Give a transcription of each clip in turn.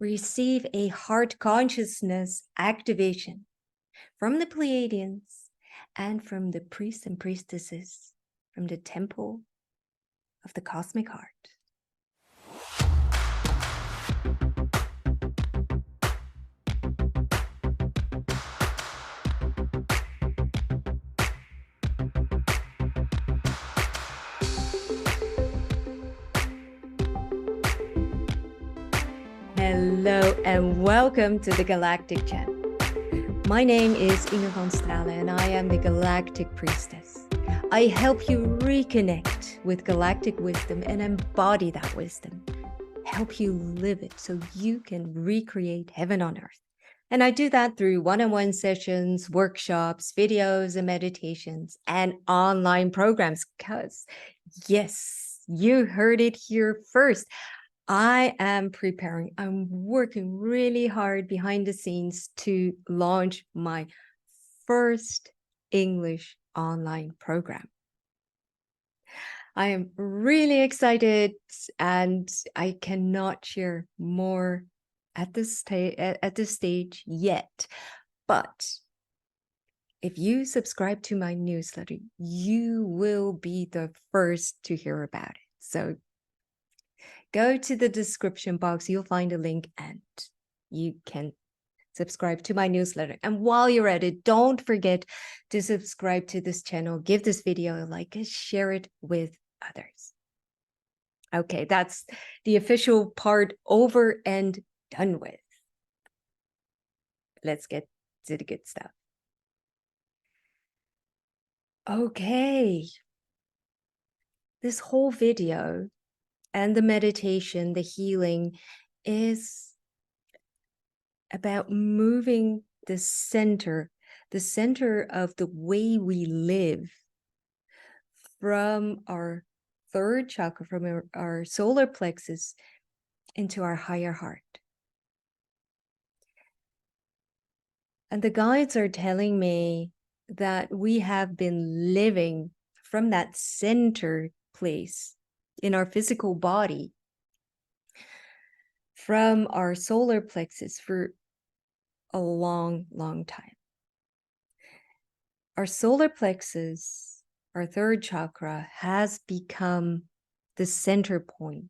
receive a heart consciousness activation from the Pleiadians and from the priests and priestesses from the temple of the cosmic heart. Hello and welcome to the Galactic Channel. My name is Inge van Stralen and I am the Galactic Priestess. I help you reconnect with galactic wisdom and embody that wisdom. Help you live it so you can recreate heaven on earth. And I do that through one-on-one sessions, workshops, videos, and meditations, and online programs. Because, yes, you heard it here first. I am preparing. I'm working really hard behind the scenes to launch my first English online program. I am really excited and I cannot share more at this stage yet. But if you subscribe to my newsletter, you will be the first to hear about it. So go to the description box, you'll find a link and you can subscribe to my newsletter. And while you're at it, don't forget to subscribe to this channel, give this video a like, and share it with others. Okay, that's the official part over and done with. Let's get to the good stuff. Okay, this whole video and the meditation, the healing is about moving the center of the way we live from our third chakra, from our solar plexus into our higher heart. And the guides are telling me that we have been living from that center place in our physical body, from our solar plexus for a long, long time. Our solar plexus, our third chakra, has become the center point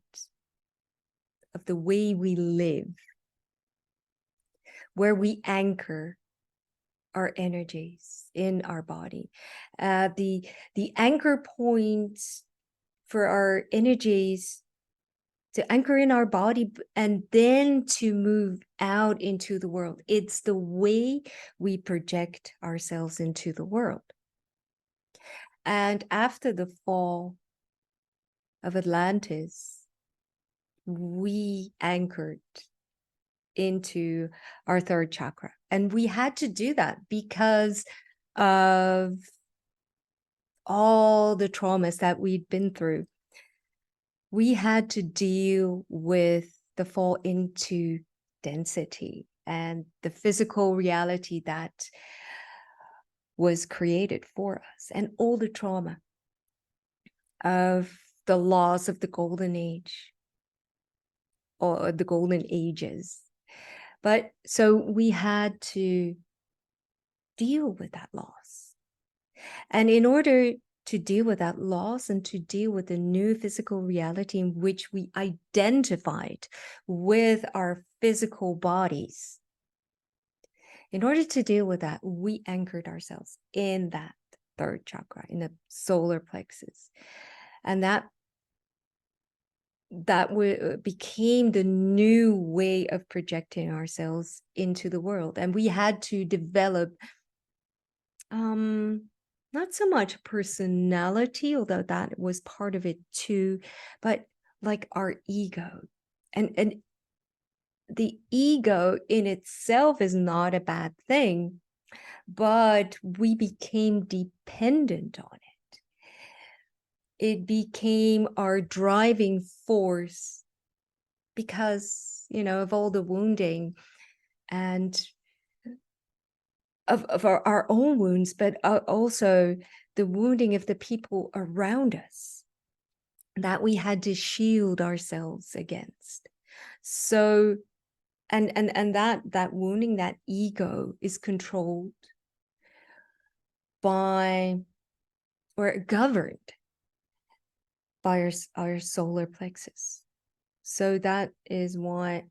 of the way we live, where we anchor our energies in our body. The anchor point for our energies to anchor in our body and then to move out into the world. It's the way we project ourselves into the world. And after the fall of Atlantis, we anchored into our third chakra. And we had to do that because of all the traumas that we'd been through. We had to deal with the fall into density and the physical reality that was created for us, and all the trauma of the loss of the golden age or the golden ages. But so we had to deal with that loss. And in order to deal with that loss and to deal with the new physical reality in which we identified with our physical bodies, in order to deal with that, we anchored ourselves in that third chakra, in the solar plexus. And that became the new way of projecting ourselves into the world. And we had to develop not so much personality, although that was part of it too, but like our ego. And the ego in itself is not a bad thing, but we became dependent on it. It became our driving force because, of all the wounding and of our own wounds, but also the wounding of the people around us that we had to shield ourselves against. So and that wounding, that ego, is controlled by or governed by our solar plexus. So that is why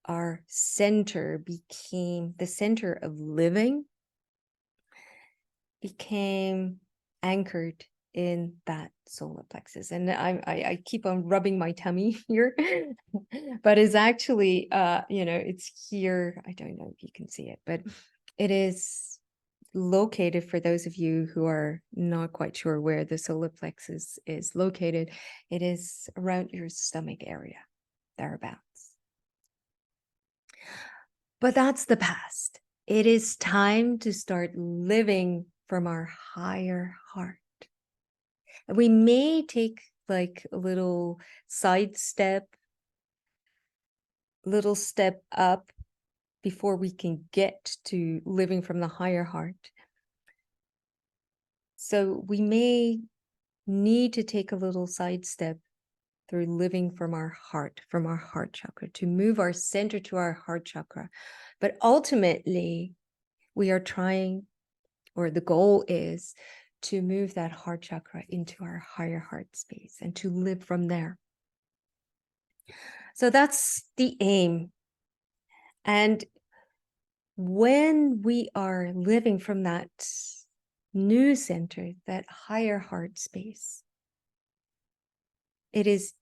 our center became the center of living, became anchored in that solar plexus. And I keep on rubbing my tummy here, but it's actually, it's here. I don't know if you can see it, but it is located, for those of you who are not quite sure where the solar plexus is located, it is around your stomach area, thereabouts. But that's the past. It is time to start living from our higher heart. We may take like a little step up before we can get to living from the higher heart. So we may need to take a little sidestep through living from our heart chakra, to move our center to our heart chakra. But ultimately, we are trying, or the goal is, to move that heart chakra into our higher heart space and to live from there. So that's the aim. And when we are living from that new center, that higher heart space, it is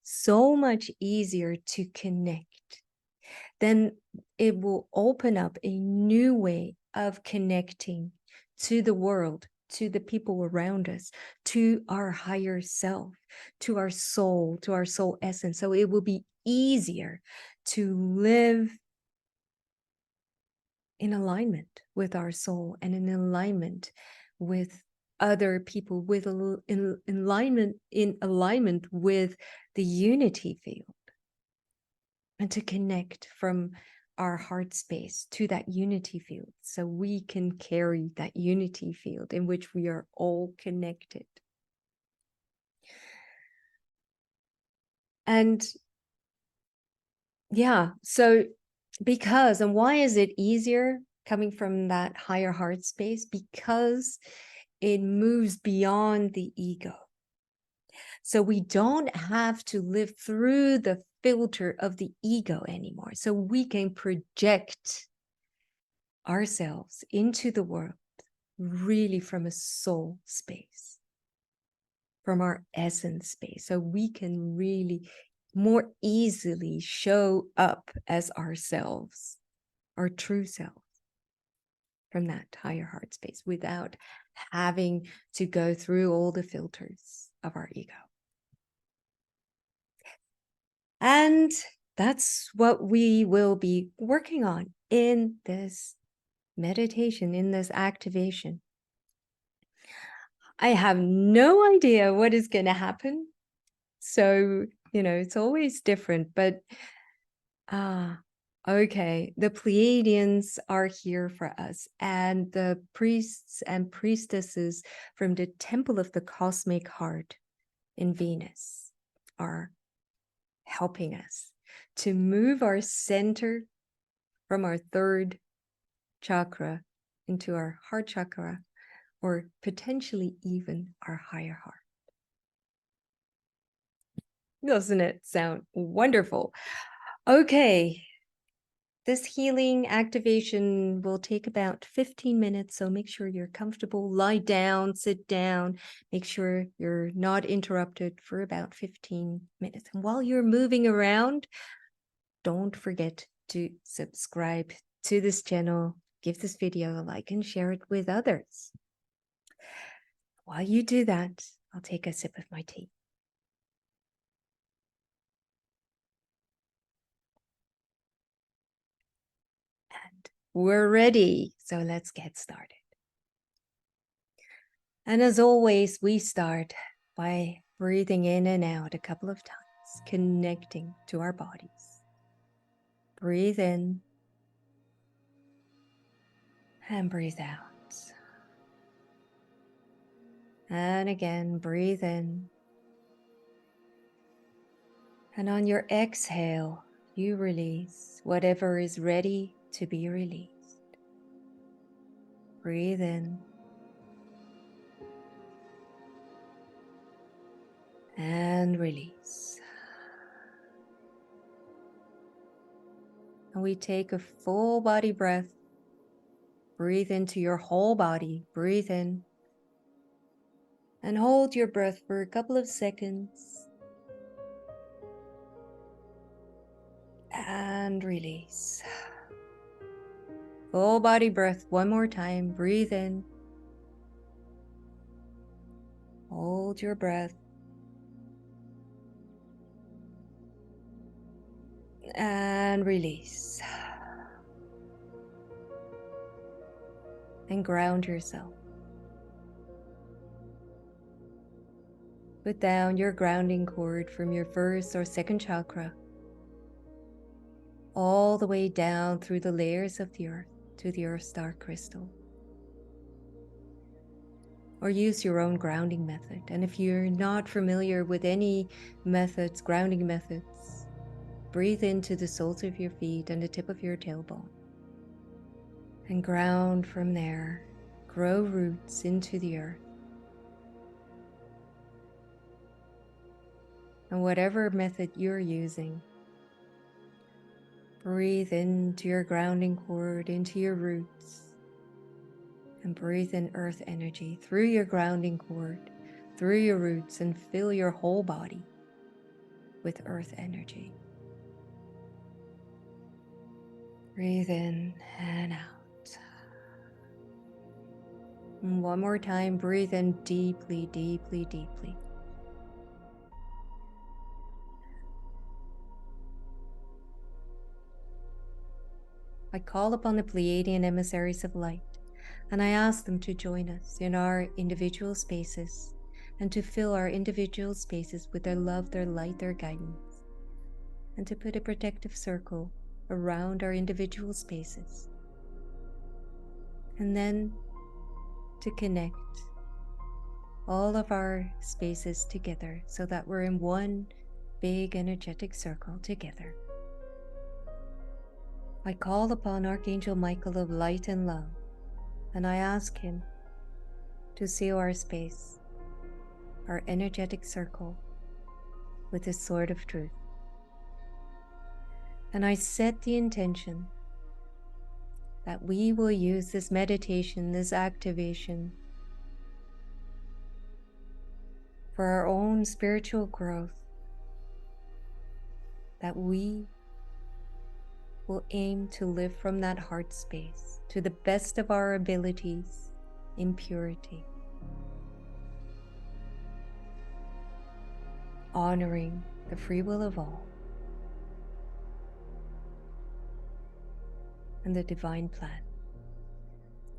so much easier to connect. Then it will open up a new way of connecting to the world, to the people around us, to our higher self, to our soul essence. So it will be easier to live in alignment with our soul and in alignment with other people, in alignment with the unity field, and to connect from our heart space to that unity field, so we can carry that unity field in which we are all connected. And yeah, so because, and why is it easier coming from that higher heart space? Because it moves beyond the ego. So we don't have to live through the filter of the ego anymore. So we can project ourselves into the world really from a soul space, from our essence space. So we can really more easily show up as ourselves, our true self, from that higher heart space without having to go through all the filters of our ego. And that's what we will be working on in this meditation, in this activation. I have no idea what is going to happen. So, it's always different, but okay, the Pleiadians are here for us, and the priests and priestesses from the Temple of the Cosmic Heart in Venus are helping us to move our center from our third chakra into our heart chakra, or potentially even our higher heart. Doesn't it sound wonderful? Okay, this healing activation will take about 15 minutes, so make sure you're comfortable. Lie down, sit down, make sure you're not interrupted for about 15 minutes. And while you're moving around, don't forget to subscribe to this channel, give this video a like, and share it with others. While you do that, I'll take a sip of my tea. And we're ready, so let's get started. And as always, we start by breathing in and out a couple of times, connecting to our bodies. Breathe in and breathe out. And again, breathe in. And on your exhale, you release whatever is ready to be released. Breathe in and release. And we take a full body breath. Breathe into your whole body. Breathe in. And hold your breath for a couple of seconds. And release. Full body breath one more time. Breathe in. Hold your breath. And release. And ground yourself. Put down your grounding cord from your first or second chakra, all the way down through the layers of the earth to the earth's dark crystal. Or use your own grounding method. And if you're not familiar with any methods, grounding methods, breathe into the soles of your feet and the tip of your tailbone. And ground from there. Grow roots into the earth. And whatever method you're using, breathe into your grounding cord, into your roots. And breathe in earth energy through your grounding cord, through your roots, and fill your whole body with earth energy. Breathe in and out. And one more time, breathe in deeply, deeply, deeply. I call upon the Pleiadian emissaries of light, and I ask them to join us in our individual spaces and to fill our individual spaces with their love, their light, their guidance, and to put a protective circle around our individual spaces. And then to connect all of our spaces together so that we're in one big energetic circle together. I call upon Archangel Michael of light and love, and I ask him to seal our space, our energetic circle, with the sword of truth. And I set the intention that we will use this meditation, this activation, for our own spiritual growth, that we will aim to live from that heart space to the best of our abilities in purity, honoring the free will of all and the divine plan.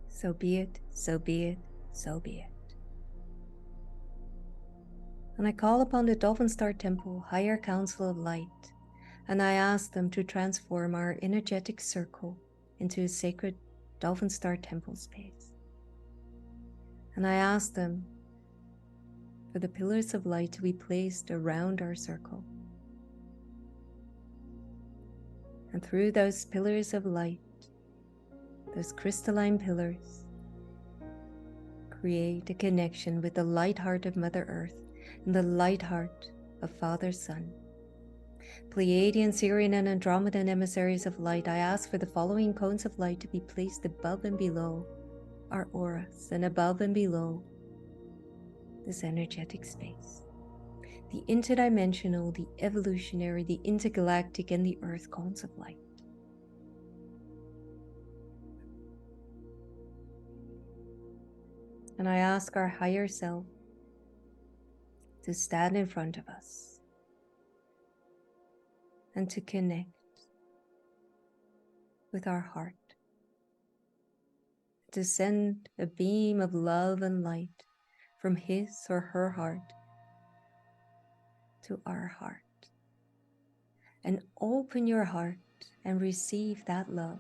So be it, so be it, so be it. And I call upon the Dolphin Star Temple, Higher Council of Light, and I ask them to transform our energetic circle into a sacred Dolphin Star Temple space. And I ask them for the pillars of light to be placed around our circle. And through those pillars of light, those crystalline pillars, create a connection with the light heart of Mother Earth and the light heart of Father Sun. Pleiadian, Sirian, and Andromedan emissaries of light, I ask for the following cones of light to be placed above and below our auras and above and below this energetic space. The interdimensional, the evolutionary, the intergalactic, and the earth cones of light. And I ask our higher self to stand in front of us and to connect with our heart, to send a beam of love and light from his or her heart to our heart. And open your heart and receive that love.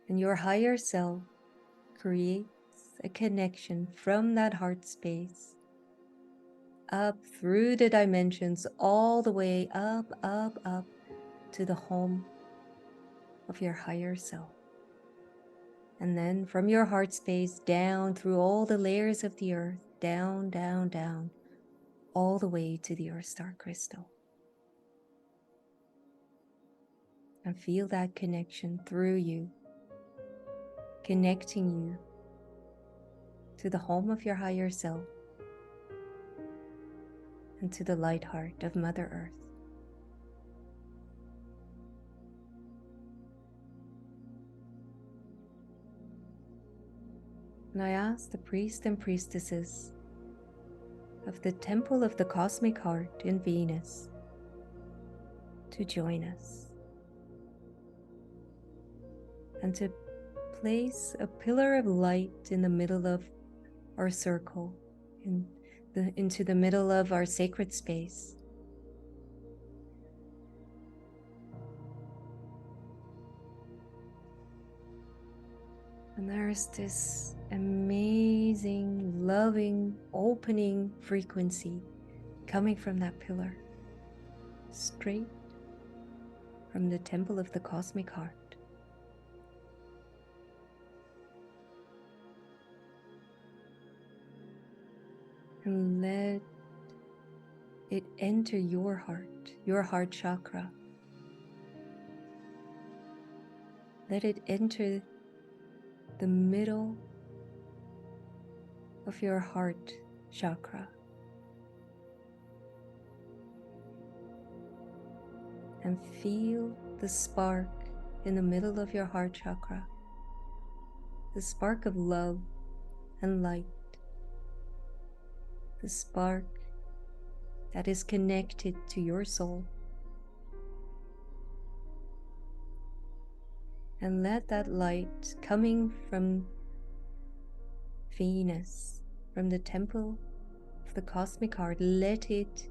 And your higher self creates a connection from that heart space up through the dimensions, all the way up, up, up to the home of your higher self. And then from your heart space down through all the layers of the earth, down, down, down, all the way to the Earth Star Crystal. And feel that connection through you, connecting you to the home of your higher self and to the light heart of Mother Earth. And I ask the priests and priestesses of the Temple of the Cosmic Heart in Venus to join us and to place a pillar of light in the middle of our circle, into the middle of our sacred space. And there's this amazing, loving, opening frequency coming from that pillar, straight from the Temple of the Cosmic Heart. And let it enter your heart chakra. Let it enter the middle of your heart chakra. And feel the spark in the middle of your heart chakra, the spark of love and light, the spark that is connected to your soul. And let that light coming from Venus, from the Temple of the Cosmic Heart, let it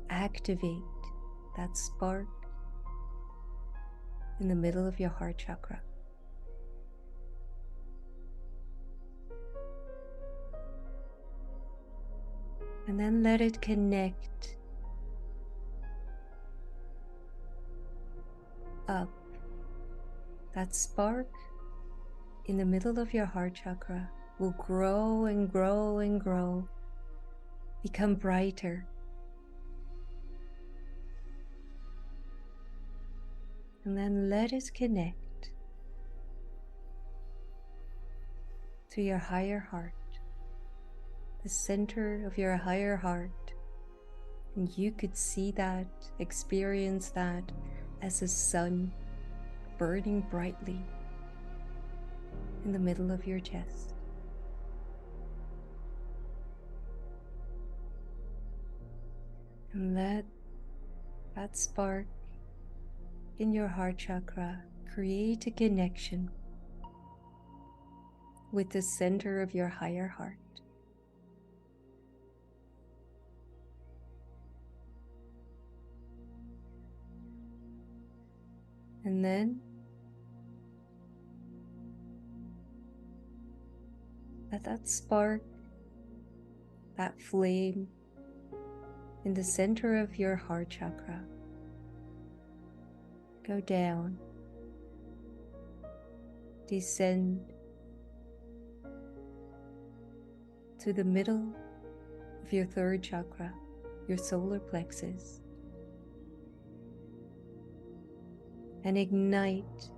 activate that spark in the middle of your heart chakra. And then let it connect up. That spark in the middle of your heart chakra will grow and grow and grow, become brighter. And then let it connect to your higher heart, the center of your higher heart. And you could see that, experience that as a sun burning brightly in the middle of your chest. And let that spark in your heart chakra create a connection with the center of your higher heart. And then let that spark, that flame in the center of your heart chakra go down, descend to the middle of your third chakra, your solar plexus, and ignite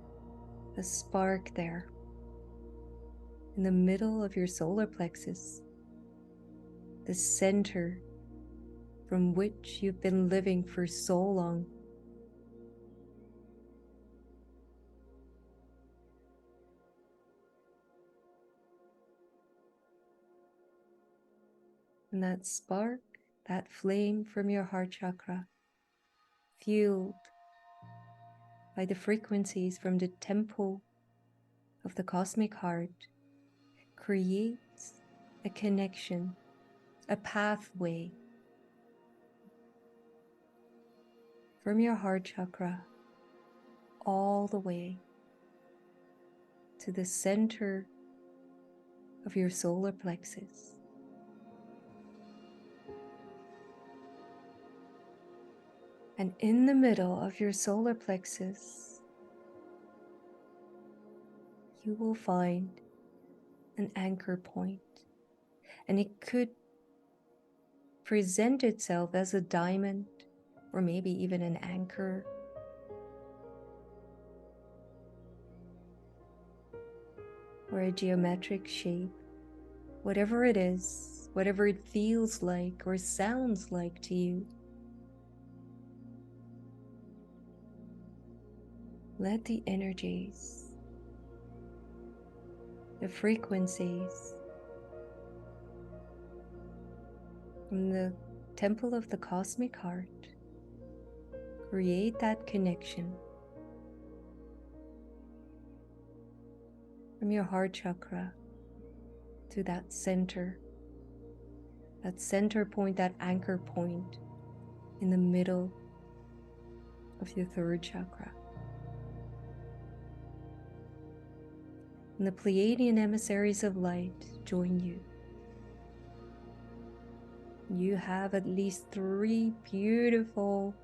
a spark there in the middle of your solar plexus, the center from which you've been living for so long. And that spark, that flame from your heart chakra, fueled by the frequencies from the Temple of the Cosmic Heart, creates a connection, a pathway from your heart chakra all the way to the center of your solar plexus. And in the middle of your solar plexus, you will find an anchor point. And it could present itself as a diamond, or maybe even an anchor, or a geometric shape. Whatever it is, whatever it feels like or sounds like to you, let the energies, the frequencies from the temple of the cosmic heart create that connection from your heart chakra to that center point, that anchor point in the middle of your third chakra. And the Pleiadian emissaries of light join you. You have at least 3 beautiful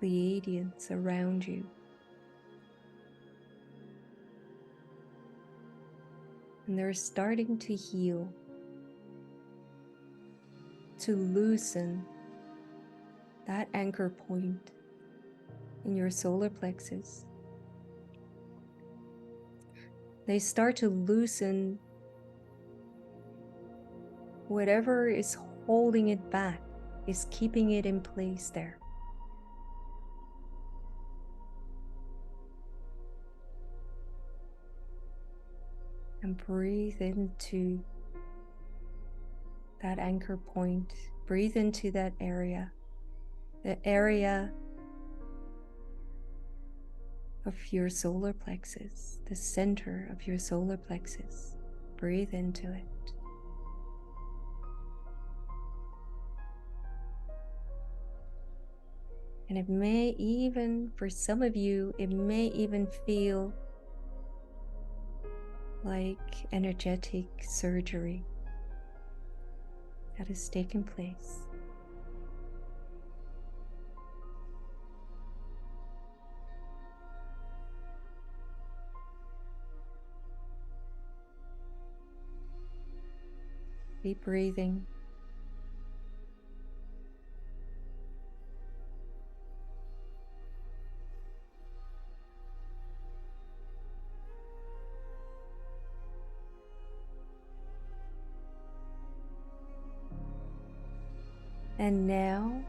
Pleiadians around you. And they're starting to heal, to loosen that anchor point in your solar plexus. They start to loosen whatever is holding it back, is keeping it in place there. And breathe into that anchor point. Breathe into that area, the area of your solar plexus, the center of your solar plexus. Breathe into it. And it may even, for some of you, it may even feel like energetic surgery that has taken place. Deep breathing. And now,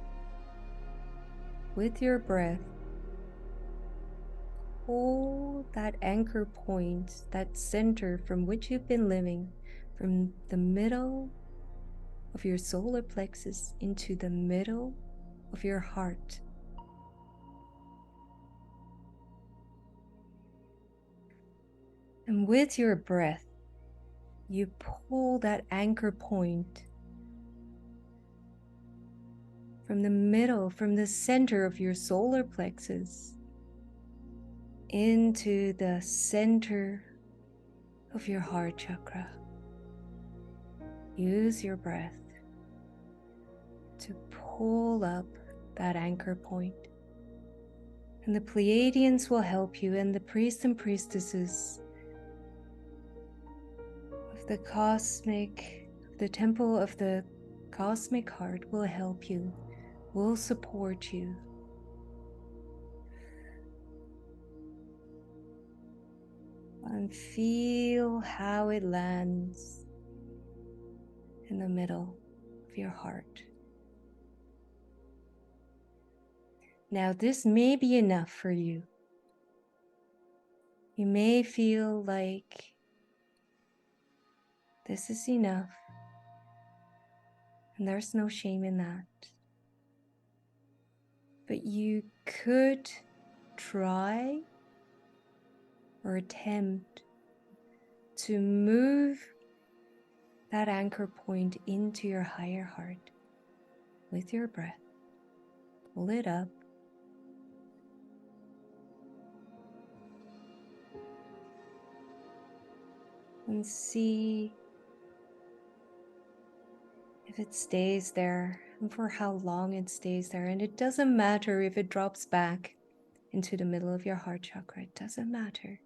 with your breath, hold that anchor point, that center from which you've been living, from the middle of your solar plexus into the middle of your heart. And with your breath, you pull that anchor point from the middle, from the center of your solar plexus into the center of your heart chakra. Use your breath to pull up that anchor point. And the Pleiadians will help you, and the priests and priestesses of the temple of the cosmic heart will help you, will support you. And feel how it lands in the middle of your heart. Now, this may be enough for you. You may feel like this is enough, and there's no shame in that. But you could try or attempt to move that anchor point into your higher heart with your breath. Pull it up. And see if it stays there and for how long it stays there. And it doesn't matter if it drops back into the middle of your heart chakra. It doesn't matter.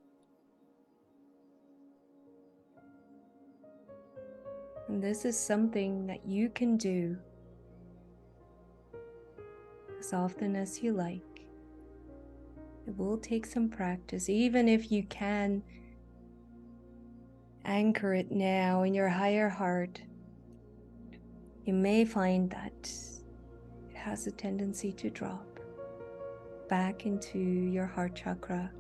And this is something that you can do as often as you like. It will take some practice, even if you can anchor it now in your higher heart. You may find that it has a tendency to drop back into your heart chakra,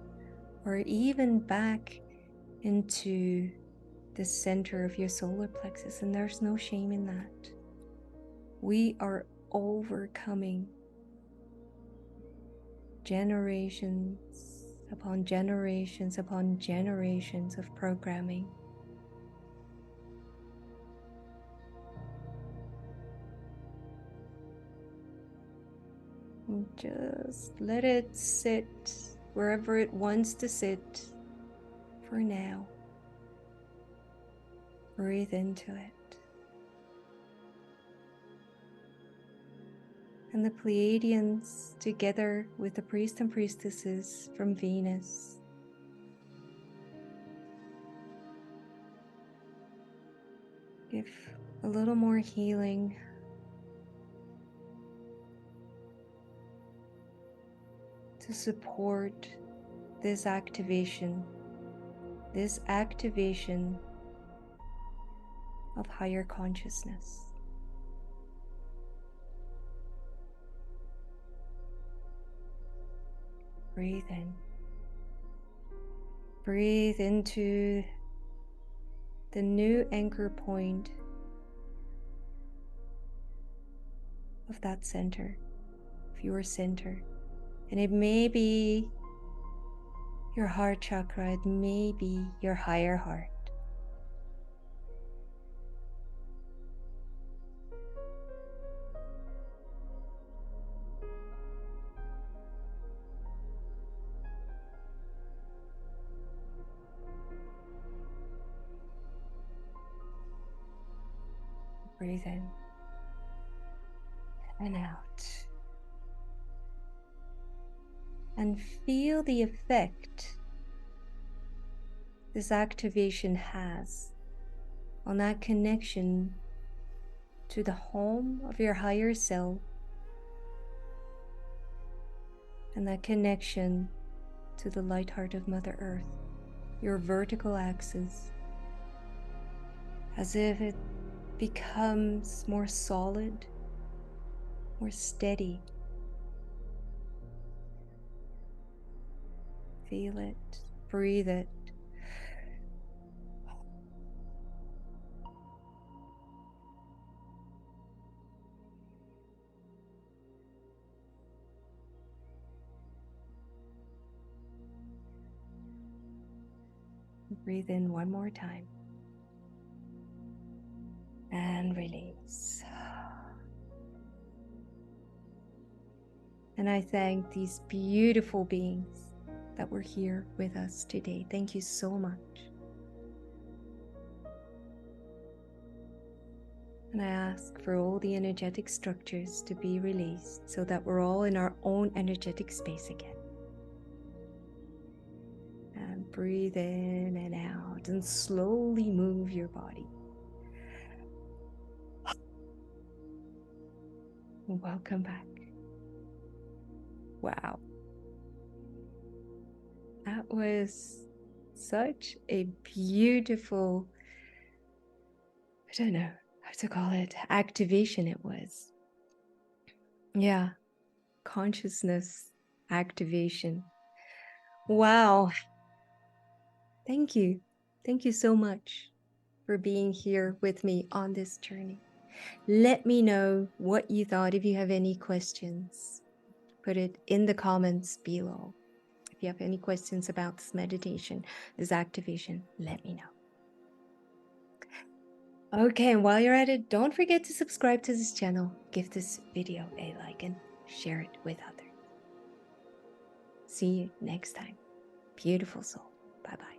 or even back into the center of your solar plexus, and there's no shame in that. We are overcoming generations upon generations upon generations of programming. And just let it sit wherever it wants to sit for now. Breathe into it. And the Pleiadians, together with the priests and priestesses from Venus, give a little more healing to support this activation of higher consciousness. Breathe in. Breathe into the new anchor point of that center, of your center. And it may be your heart chakra, it may be your higher heart. Breathe in and out. And feel the effect this activation has on that connection to the home of your higher self and that connection to the light heart of Mother Earth, your vertical axis, as if it becomes more solid, more steady. Feel it, breathe it. Breathe in one more time. And release. And I thank these beautiful beings that were here with us today. Thank you so much. And I ask for all the energetic structures to be released so that we're all in our own energetic space again. And breathe in and out and slowly move your body. Welcome back. Wow. That was such a beautiful, I don't know how to call it, activation it was. Yeah, consciousness activation. Wow. Thank you. Thank you so much for being here with me on this journey. Let me know what you thought. If you have any questions, put it in the comments below. If you have any questions about this meditation, this activation, let me know. Okay, and while you're at it, don't forget to subscribe to this channel, give this video a like, and share it with others. See you next time. Beautiful soul. Bye-bye.